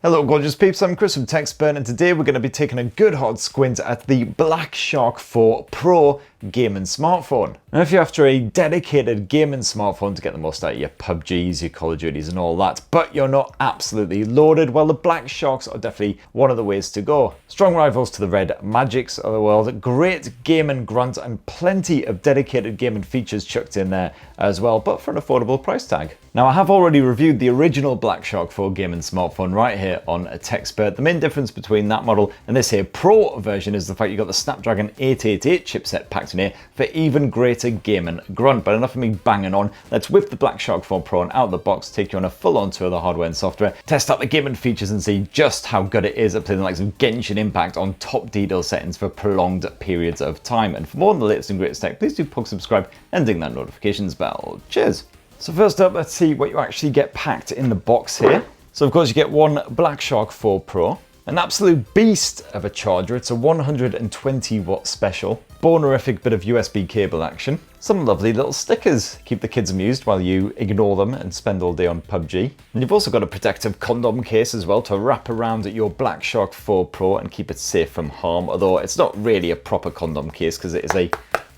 Hello gorgeous peeps, I'm Chris from TechSpert and today we're going to be taking a good hard squint at the Black Shark 4 Pro gaming smartphone. Now if you're after a dedicated gaming smartphone to get the most out of your PUBGs, your Call of Duties and all that, but you're not absolutely loaded, well the Black Sharks are definitely one of the ways to go. Strong rivals to the Red Magics of the world, great gaming grunt and plenty of dedicated gaming features chucked in there as well, but for an affordable price tag. Now I have already reviewed the original Black Shark 4 gaming smartphone right here on TechSpert. The main difference between that model and this here Pro version is the fact you've got the Snapdragon 888 chipset packed in here for even greater gaming grunt. But enough of me banging on, let's whip the Black Shark 4 Pro and out of the box, take you on a full-on tour of the hardware and software, test out the gaming features and see just how good it is at playing the likes of Genshin Impact on top detail settings for prolonged periods of time. And for more on the latest and greatest tech, please do subscribe and ding that notifications bell. Cheers! So first up, let's see what you actually get packed in the box here. So of course you get one Black Shark 4 Pro, an absolute beast of a charger. It's a 120 watt special, bonerific bit of USB cable action, some lovely little stickers, keep the kids amused while you ignore them and spend all day on PUBG. And you've also got a protective condom case as well to wrap around your Black Shark 4 Pro and keep it safe from harm, although it's not really a proper condom case because it is a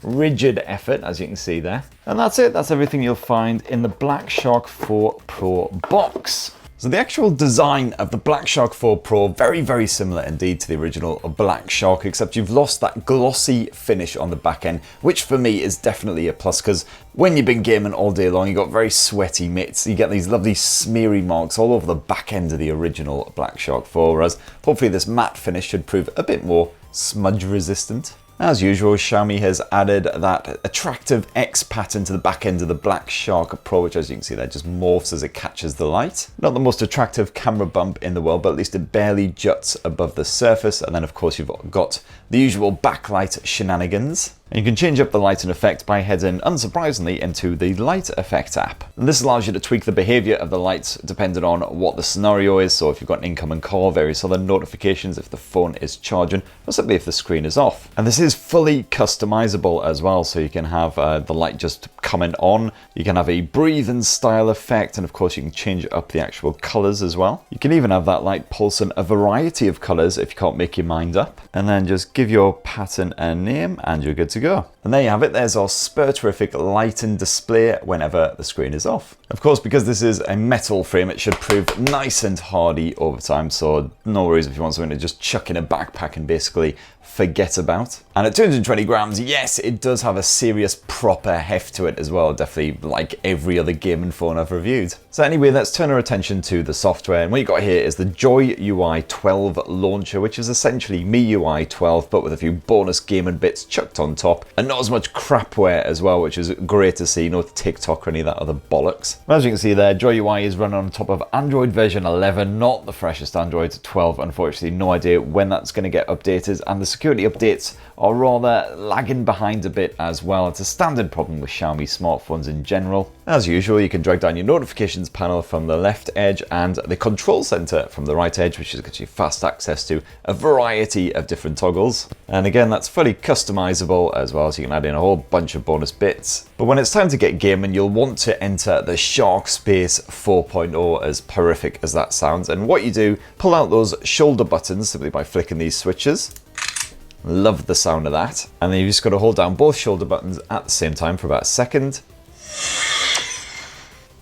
rigid effort, as you can see there. And that's it, that's everything you'll find in the Black Shark 4 Pro box. So the actual design of the Black Shark 4 Pro, very similar indeed to the original Black Shark, except you've lost that glossy finish on the back end, which for me is definitely a plus, because when you've been gaming all day long, you've got very sweaty mitts, you get these lovely smeary marks all over the back end of the original Black Shark 4, whereas hopefully this matte finish should prove a bit more smudge resistant. As usual, Xiaomi has added that attractive X pattern to the back end of the Black Shark Pro, which as you can see there just morphs as it catches the light. Not the most attractive camera bump in the world, but at least it barely juts above the surface. And then of course you've got the usual backlight shenanigans. And you can change up the light and effect by heading, unsurprisingly, into the Light Effect app. And this allows you to tweak the behavior of the lights depending on what the scenario is. So if you've got an incoming call, various other notifications, if the phone is charging, or simply if the screen is off. And this is fully customizable as well. So you can have the light just coming on. You can have a breathing style effect. And of course you can change up the actual colors as well. You can even have that light pulsing a variety of colors if you can't make your mind up. And then just give your pattern a name and you're good to go. And there you have it, there's our spurterific light and display whenever the screen is off. Of course, because this is a metal frame, it should prove nice and hardy over time, so no worries if you want something to just chuck in a backpack and basically forget about. And at 220 grams, yes, it does have a serious proper heft to it as well, definitely like every other gaming phone I've reviewed. So anyway, let's turn our attention to the software, and what you got here is the JoyUI 12 launcher, which is essentially MIUI 12 but with a few bonus gaming bits chucked on top, and not as much crapware as well, which is great to see, no TikTok or any of that other bollocks. As you can see there, JoyUI is running on top of Android version 11, not the freshest Android 12, unfortunately, no idea when that's going to get updated, and the security updates are rather lagging behind a bit as well. It's a standard problem with Xiaomi smartphones in general. As usual, you can drag down your notifications panel from the left edge and the control center from the right edge, which gives you fast access to a variety of different toggles. And again, that's fully customizable as well, so you can add in a whole bunch of bonus bits. But when it's time to get gaming, you'll want to enter the Shark Space 4.0, as horrific as that sounds. And what you do, pull out those shoulder buttons simply by flicking these switches. Love the sound of that. And then you've just got to hold down both shoulder buttons at the same time for about a second.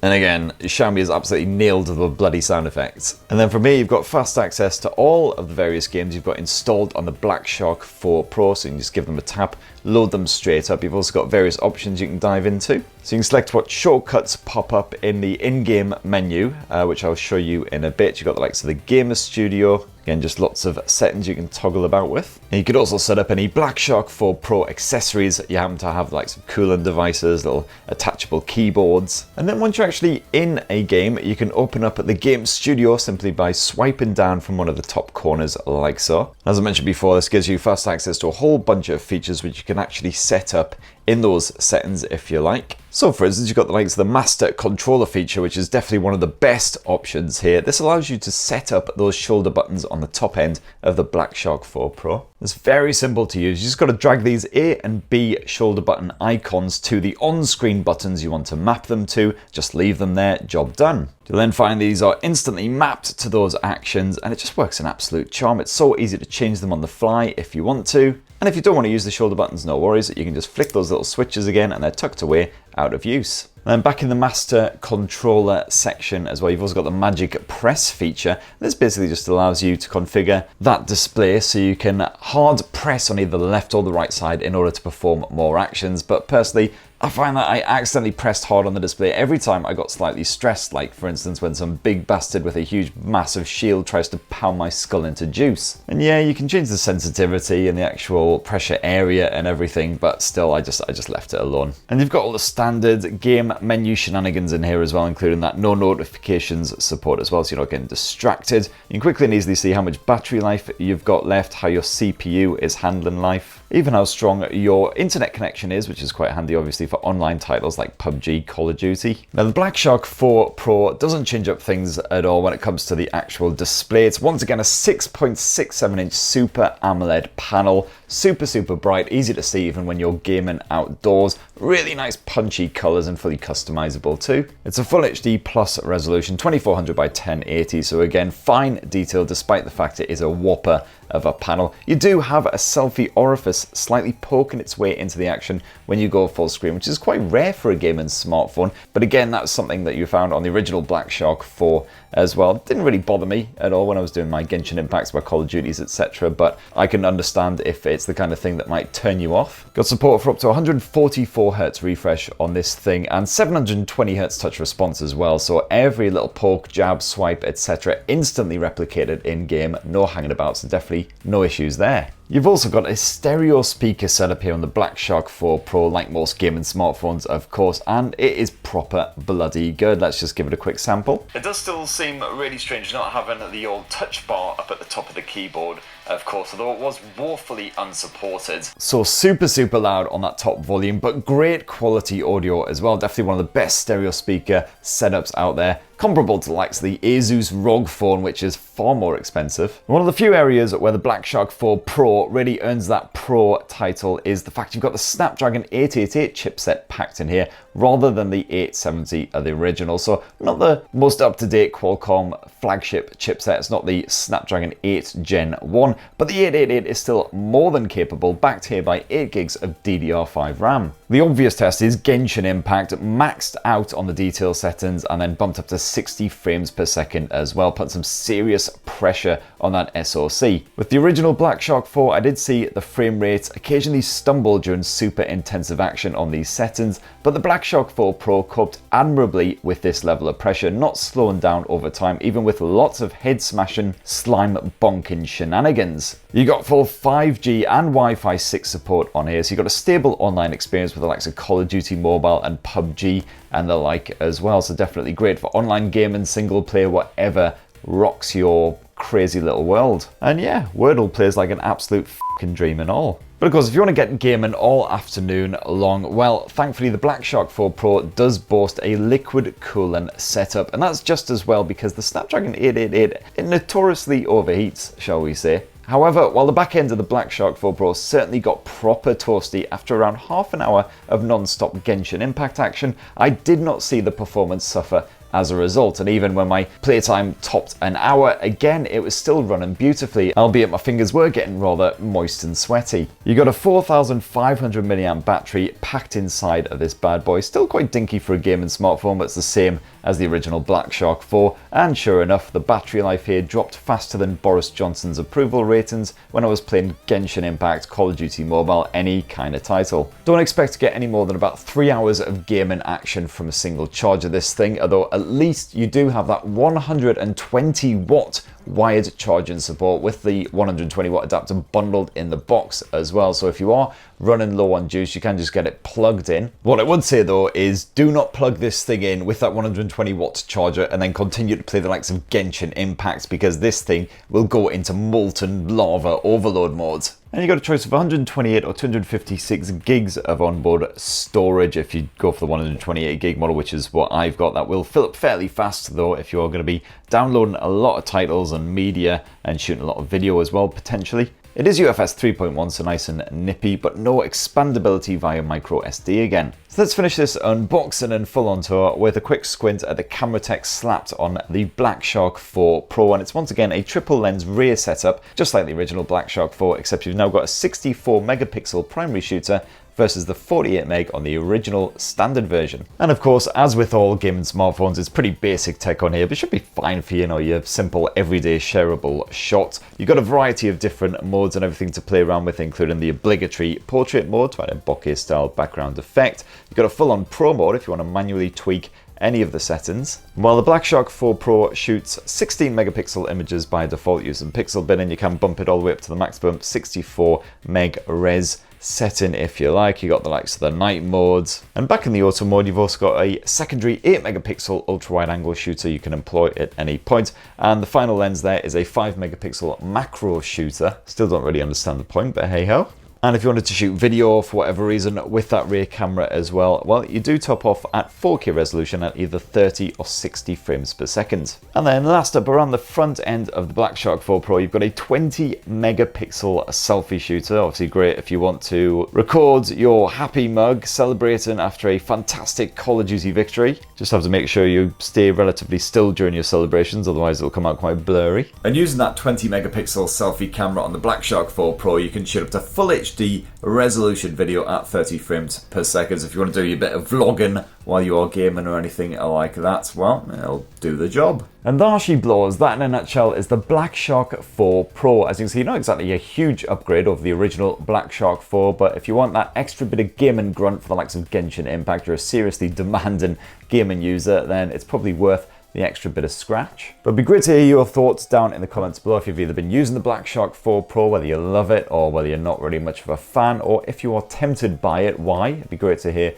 And again, Xiaomi has absolutely nailed the bloody sound effects. And then from here, you've got fast access to all of the various games you've got installed on the Black Shark 4 Pro, so you can just give them a tap, load them straight up. You've also got various options you can dive into. So you can select what shortcuts pop up in the in-game menu, which I'll show you in a bit. You've got the likes of the Gamer Studio. Again, just lots of settings you can toggle about with. And you could also set up any Black Shark 4 Pro accessories you happen to have, like some cooling devices, little attachable keyboards. And then once you're actually in a game, you can open up the Game Studio simply by swiping down from one of the top corners like so. As I mentioned before, this gives you fast access to a whole bunch of features which you can actually set up in those settings if you like. So for instance, you've got the likes of the master controller feature, which is definitely one of the best options here. This allows you to set up those shoulder buttons on the top end of the Black Shark 4 Pro. It's very simple to use. You just got to drag these A and B shoulder button icons to the on-screen buttons you want to map them to. Just leave them there, job done. You'll then find these are instantly mapped to those actions, and it just works an absolute charm. It's so easy to change them on the fly if you want to. And if you don't want to use the shoulder buttons, no worries. You can just flick those little switches again and they're tucked away out of use. And then back in the master controller section as well, you've also got the magic press feature. This basically just allows you to configure that display so you can hard press on either the left or the right side in order to perform more actions. But personally, I find that I accidentally pressed hard on the display every time I got slightly stressed, like for instance when some big bastard with a huge massive shield tries to pound my skull into juice. And yeah, you can change the sensitivity and the actual pressure area and everything, but still I just left it alone. And you've got all the standard game menu shenanigans in here as well, including that no notifications support as well, so you're not getting distracted. You can quickly and easily see how much battery life you've got left, how your CPU is handling life, even how strong your internet connection is, which is quite handy obviously for online titles like PUBG, Call of Duty. Now the Black Shark 4 Pro doesn't change up things at all when it comes to the actual display. It's once again a 6.67 inch Super AMOLED panel, super bright, easy to see even when you're gaming outdoors, really nice punchy colors and fully customizable too. It's a full HD plus resolution, 2400 by 1080, so again fine detail despite the fact it is a whopper of a panel. You do have a selfie orifice slightly poking its way into the action when you go full screen, which is quite rare for a gaming smartphone, but again that's something that you found on the original Black Shark 4 as well. It didn't really bother me at all when I was doing my Genshin Impacts, my Call of Duties, etc., but I can understand if it's the kind of thing that might turn you off. Got support for up to 144 Hz refresh on this thing and 720 Hz touch response as well, so every little poke, jab, swipe, etc. instantly replicated in game, no hanging about, so definitely no issues there. You've also got a stereo speaker setup here on the Black Shark 4 Pro, like most gaming smartphones of course, and it is proper bloody good. Let's just give it a quick sample. It does still seem really strange not having the old touch bar up at the top of the keyboard, of course, although it was woefully unsupported. So super loud on that top volume, but great quality audio as well. Definitely one of the best stereo speaker setups out there, comparable to the likes of the Asus ROG phone, which is far more expensive. One of the few areas where the Black Shark 4 Pro really earns that Pro title is the fact you've got the Snapdragon 888 chipset packed in here rather than the 870 of the original. So not the most up-to-date Qualcomm flagship chipset, it's not the Snapdragon 8 Gen 1, but the 888 is still more than capable, backed here by 8 gigs of DDR5 RAM. The obvious test is Genshin Impact, maxed out on the detail settings and then bumped up to 60 frames per second as well, put some serious pressure on that SoC. With the original Black Shark 4, I did see the frame rate occasionally stumble during super intensive action on these settings, but the Black Shark 4 Pro coped admirably with this level of pressure, not slowing down over time, even with lots of head smashing, slime bonking shenanigans. You got full 5G and Wi-Fi 6 support on here, so you got a stable online experience with the likes of Call of Duty Mobile and PUBG and the like as well, so definitely great for online gaming, single player, whatever rocks your crazy little world. And yeah, Wordle plays like an absolute fucking dream and all. But of course, if you want to get gaming all afternoon long, well, thankfully the Black Shark 4 Pro does boast a liquid cooling setup, and that's just as well because the Snapdragon 888, it notoriously overheats, shall we say. However, while the back end of the Black Shark 4 Pro certainly got proper toasty after around half an hour of non-stop Genshin Impact action, I did not see the performance suffer as a result, and even when my playtime topped an hour, again it was still running beautifully, albeit my fingers were getting rather moist and sweaty. You got a 4500 mAh battery packed inside of this bad boy, still quite dinky for a gaming smartphone, but it's the same as the original Black Shark 4, and sure enough the battery life here dropped faster than Boris Johnson's approval ratings when I was playing Genshin Impact, Call of Duty Mobile, any kind of title. Don't expect to get any more than about 3 hours of gaming action from a single charge of this thing, although at least you do have that 120 watt wired charging support with the 120 watt adapter bundled in the box as well, so if you are running low on juice you can just get it plugged in. What I would say though is do not plug this thing in with that 120 watt charger and then continue to play the likes of Genshin Impact, because this thing will go into molten lava overload modes. And you got a choice of 128 or 256 gigs of onboard storage. If you go for the 128 gig model, which is what I've got, that will fill up fairly fast though if you're going to be downloading a lot of titles and media and shooting a lot of video as well, potentially. It is UFS 3.1, so nice and nippy, but no expandability via micro SD again. So let's finish this unboxing and full-on tour with a quick squint at the camera tech slapped on the Black Shark 4 Pro, and it's once again a triple lens rear setup, just like the original Black Shark 4, except you've now got a 64 megapixel primary shooter versus the 48 meg on the original standard version. And of course, as with all gaming smartphones, it's pretty basic tech on here, but it should be fine for, you know, your simple everyday shareable shot. You've got a variety of different modes and everything to play around with, including the obligatory portrait mode to add a bokeh style background effect. You've got a full-on pro mode if you want to manually tweak any of the settings. While the Black Shark 4 Pro shoots 16 megapixel images by default using pixel binning, you can bump it all the way up to the maximum 64 meg res setting if you like. You got the likes of the night modes, and back in the auto mode you've also got a secondary 8 megapixel ultra wide angle shooter you can employ at any point, and the final lens there is a 5 megapixel macro shooter. Still don't really understand the point, but hey ho. And if you wanted to shoot video for whatever reason with that rear camera as well, well, you do top off at 4K resolution at either 30 or 60 frames per second. And then last up, around the front end of the Black Shark 4 Pro, you've got a 20 megapixel selfie shooter. Obviously great if you want to record your happy mug celebrating after a fantastic Call of Duty victory. Just have to make sure you stay relatively still during your celebrations, otherwise it'll come out quite blurry. And using that 20 megapixel selfie camera on the Black Shark 4 Pro, you can shoot up to full HD resolution video at 30 frames per second. If you want to do your bit of vlogging while you are gaming or anything like that, well, it'll do the job. And there she blows. That in a nutshell is the Black Shark 4 Pro. As you can see, not exactly a huge upgrade over the original Black Shark 4, but if you want that extra bit of gaming grunt for the likes of Genshin Impact, you're a seriously demanding gaming user, then it's probably worth the extra bit of scratch. But it'd be great to hear your thoughts down in the comments below if you've either been using the Black Shark 4 Pro, whether you love it or whether you're not really much of a fan, or if you are tempted by it, why? It'd be great to hear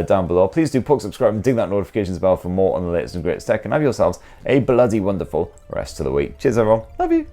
down below. Please do poke, subscribe and ding that notifications bell for more on the latest and greatest tech, and have yourselves a bloody wonderful rest of the week. Cheers everyone, love you.